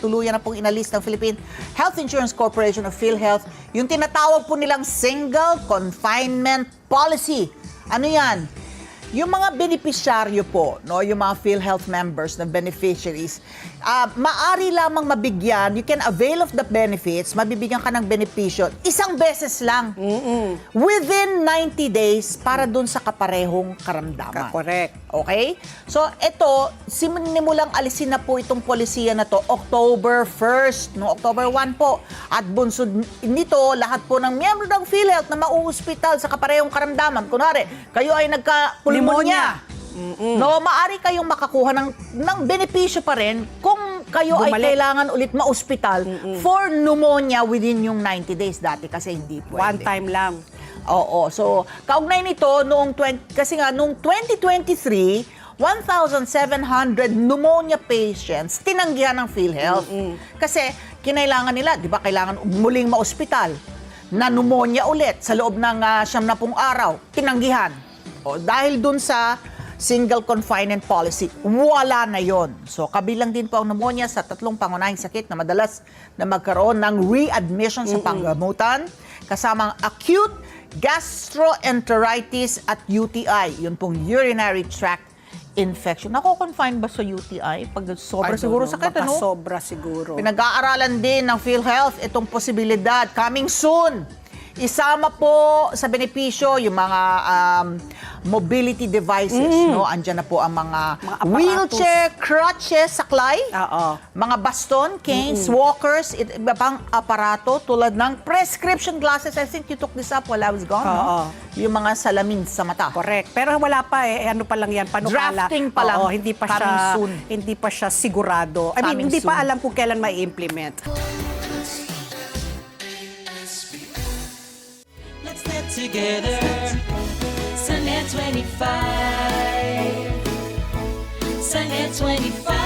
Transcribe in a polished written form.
tuluyan na pong inalis ng Philippine Health Insurance Corporation of PhilHealth yung tinatawag po nilang single confinement policy. Ano yan? Yung mga beneficiaryo po, no, yung mga PhilHealth members na beneficiaries, maari lamang mabigyan, you can avail of the benefits, mabibigyan ka ng benepisyo, isang beses lang. Within 90 days para dun sa kaparehong karamdaman. Correct. Okay? So, ito, sinimulang alisin na po itong polisiya na to October 1st, no, October 1 po. At bunsod nito, lahat po ng miyembro ng PhilHealth na mauospital sa kaparehong karamdaman, kunwari, kayo ay nagka-pulmonya. No, maari kayong makakuha ng benepisyo pa rin kung kayo ay kailangan ulit ma-ospital for pneumonia within yung 90 days dati kasi hindi pwede. One time lang. Oo. So, kaugnay nito, kasi nga, noong 2023, 1,700 pneumonia patients tinanggihan ng PhilHealth. Kasi, kinailangan nila, di ba, kailangan muling ma-ospital na pneumonia ulit sa loob ng 70 araw. Tinanggihan. O, dahil dun sa single confinement policy, wala na yon. So, kabilang din po ang pneumonia sa tatlong pangunahing sakit na madalas na magkaroon ng readmission sa panggamutan, kasamang acute gastroenteritis at UTI, yun pong urinary tract infection. Nako-confine ba sa UTI? Pag sobra siguro sakit, ano? Sobra siguro. Pinag-aaralan din ng PhilHealth itong posibilidad. Coming soon! Isama po sa benepisyo yung mga mobility devices, no? Andiyan na po ang mga wheelchair, crutches, saklay, mga baston, canes, walkers, iba pang aparato tulad ng prescription glasses. I think you took this up while I was gone, no? Yung mga salamin sa mata. Correct. Pero wala pa ano pa lang yan, panukala. Drafting pa lang. Hindi pa siya sigurado. I mean, hindi pa alam kung kailan mai-implement. Together, Sunnet 25, Sunnet 25.